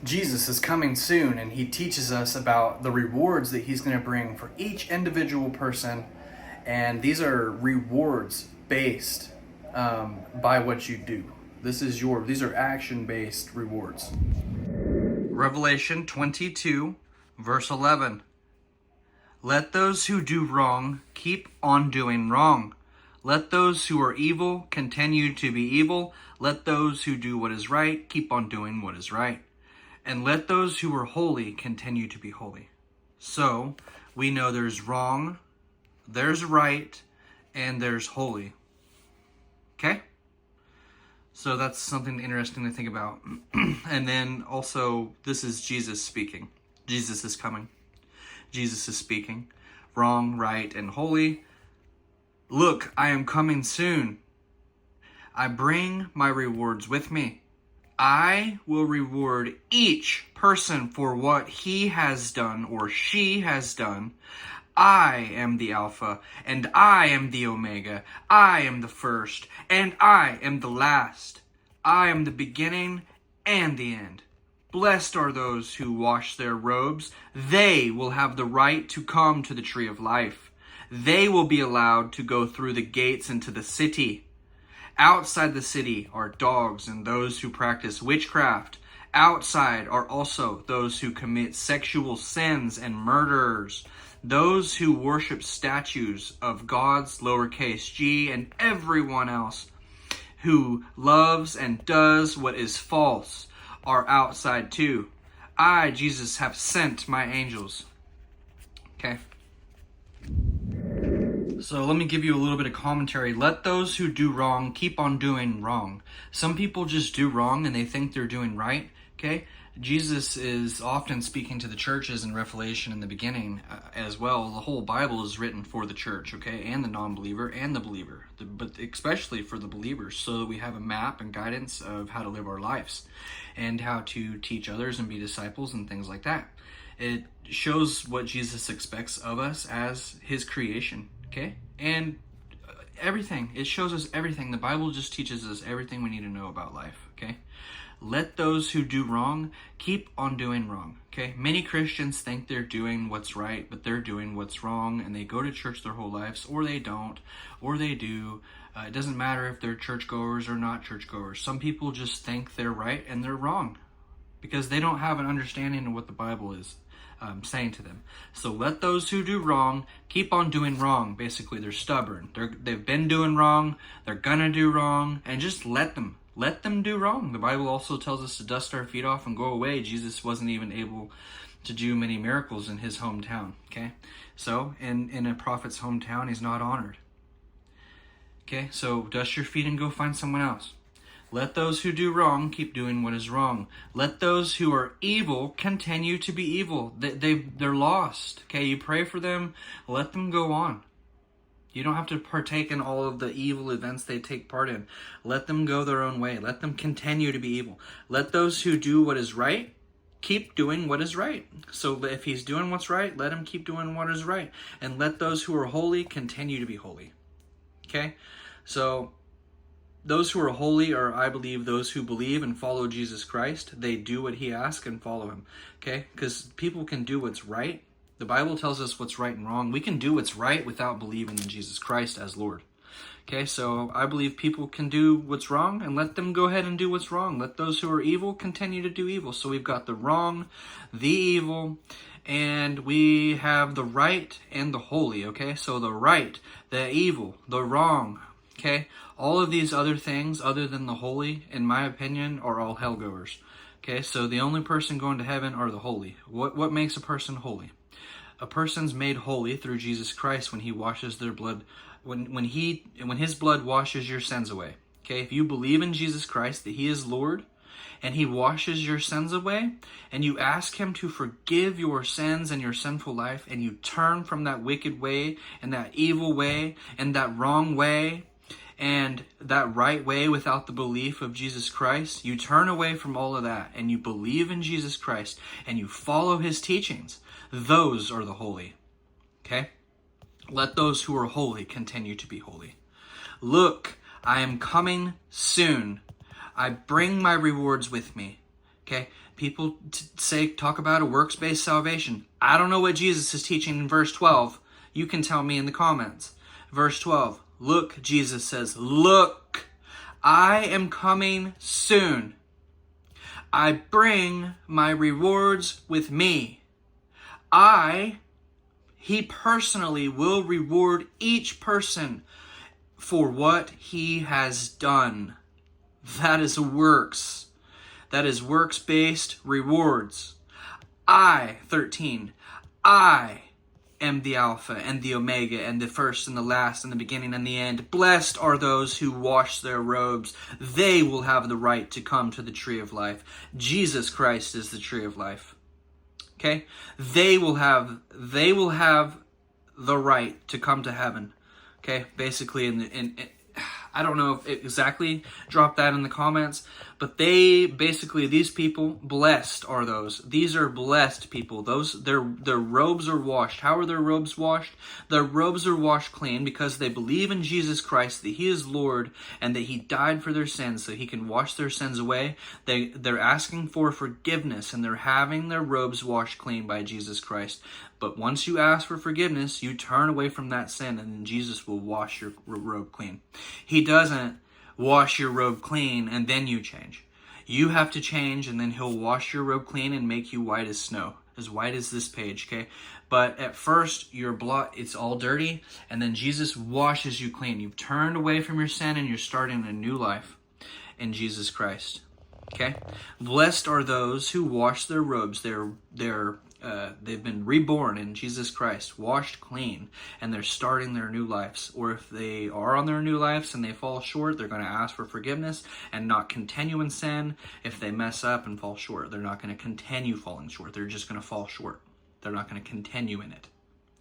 Jesus is coming soon, and he teaches us about the rewards that he's going to bring for each individual person. And these are rewards based by what you do. These are action based rewards. Revelation 22, verse 11. Let those who do wrong keep on doing wrong. Let those who are evil continue to be evil. Let those who do what is right keep on doing what is right. And let those who are holy continue to be holy. So, we know there's wrong, there's right, and there's holy. Okay? So that's something interesting to think about. And then also, this is Jesus speaking. Jesus is coming. Jesus is speaking. Wrong, right, and holy. Look, I am coming soon. I bring my rewards with me. I will reward each person for what he has done or she has done. I am the Alpha, and I am the Omega. I am the first, and I am the last. I am the beginning and the end. Blessed are those who wash their robes. They will have the right to come to the tree of life. They will be allowed to go through the gates into the city. Outside the city are dogs and those who practice witchcraft. Outside are also those who commit sexual sins and murderers, those who worship statues of gods, lowercase g, and everyone else who loves and does what is false are outside too. I, Jesus, have sent my angels. Okay. So let me give you a little bit of commentary. Let those who do wrong keep on doing wrong. Some people just do wrong and they think they're doing right. Okay? Jesus is often speaking to the churches in Revelation in the beginning as well. The whole Bible is written for the church, okay? And the non-believer and the believer. But especially for the believers, so that we have a map and guidance of how to live our lives and how to teach others and be disciples and things like that. It shows what Jesus expects of us as his creation. Okay? And everything. It shows us everything. The Bible just teaches us everything we need to know about life. Okay? Let those who do wrong keep on doing wrong. Okay? Many Christians think they're doing what's right, but they're doing what's wrong, and they go to church their whole lives, or they don't, or they do. It doesn't matter if they're churchgoers or not churchgoers. Some people just think they're right and they're wrong because they don't have an understanding of what the Bible is saying to them. So let those who do wrong keep on doing wrong. Basically, they're stubborn. They've been doing wrong. They're gonna do wrong, and just let them do wrong. The Bible also tells us to dust our feet off and go away. Jesus wasn't even able to do many miracles in his hometown. Okay, so in a prophet's hometown, he's not honored. Okay, so dust your feet and go find someone else. Let those who do wrong keep doing what is wrong. Let those who are evil continue to be evil. They're lost. Okay, you pray for them. Let them go on. You don't have to partake in all of the evil events they take part in. Let them go their own way. Let them continue to be evil. Let those who do what is right keep doing what is right. So if he's doing what's right, let him keep doing what is right. And let those who are holy continue to be holy. Okay? So those who are holy are, I believe, those who believe and follow Jesus Christ. They do what he asks and follow him. Okay? Because people can do what's right. The Bible tells us what's right and wrong. We can do what's right without believing in Jesus Christ as Lord. Okay, so I believe people can do what's wrong and let them go ahead and do what's wrong. Let those who are evil continue to do evil. So we've got the wrong, the evil, and we have the right and the holy. Okay, so the right, the evil, the wrong. Okay, all of these other things other than the holy, in my opinion, are all hellgoers. Okay, so the only person going to heaven are the holy. What makes a person holy? A person's made holy through Jesus Christ when he washes their blood, when his blood washes your sins away. Okay, if you believe in Jesus Christ, that he is Lord, and he washes your sins away, and you ask him to forgive your sins and your sinful life, and you turn from that wicked way, and that evil way, and that wrong way, and that right way without the belief of Jesus Christ, you turn away from all of that, and you believe in Jesus Christ, and you follow his teachings. Those are the holy. Okay? Let those who are holy continue to be holy. Look, I am coming soon. I bring my rewards with me. Okay? People talk about a works-based salvation. I don't know what Jesus is teaching in verse 12. You can tell me in the comments. Verse 12. Look, Jesus says, look, I am coming soon. I bring my rewards with me. He personally will reward each person for what he has done. That is works. That is works-based rewards. 13. I am the Alpha and the Omega and the first and the last and the beginning and the end. Blessed are those who wash their robes. They will have the right to come to the tree of life. Jesus Christ is the tree of life. Okay? They will have the right to come to heaven. Okay? Basically, I don't know if it exactly drop that in the comments, but these people, blessed are those. These are blessed people. Their robes are washed. How are their robes washed? Their robes are washed clean because they believe in Jesus Christ, that he is Lord, and that he died for their sins so he can wash their sins away. They're asking for forgiveness, and they're having their robes washed clean by Jesus Christ. But once you ask for forgiveness, you turn away from that sin, and then Jesus will wash your robe clean. He doesn't wash your robe clean and then you change. You have to change, and then he'll wash your robe clean and make you white as snow, as white as this page, okay? But at first, it's all dirty, and then Jesus washes you clean. You've turned away from your sin, and you're starting a new life in Jesus Christ, okay? Blessed are those who wash their robes. They've been reborn in Jesus Christ, washed clean, and they're starting their new lives. Or if they are on their new lives and they fall short, they're going to ask for forgiveness and not continue in sin. If they mess up and fall short, they're not going to continue falling short. They're just going to fall short. They're not going to continue in it.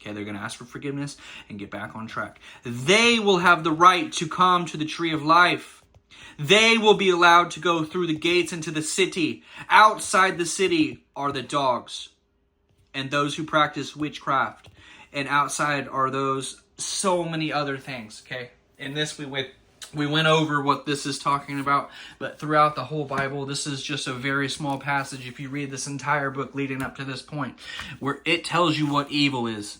Okay, they're going to ask for forgiveness and get back on track. They will have the right to come to the tree of life. They will be allowed to go through the gates into the city. Outside the city are the dogs and those who practice witchcraft. And outside are those so many other things, okay? In this, we went over what this is talking about, but throughout the whole Bible, this is just a very small passage. If you read this entire book leading up to this point, where it tells you what evil is.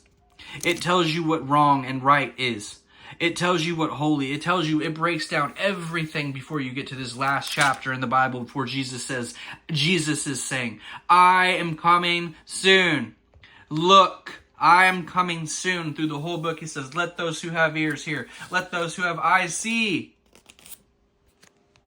It tells you what wrong and right is. It tells you what holy. It breaks down everything before you get to this last chapter in the Bible, before Jesus is saying, I am coming soon. Look, I am coming soon. Through the whole book, he says, let those who have ears hear. Let those who have eyes see.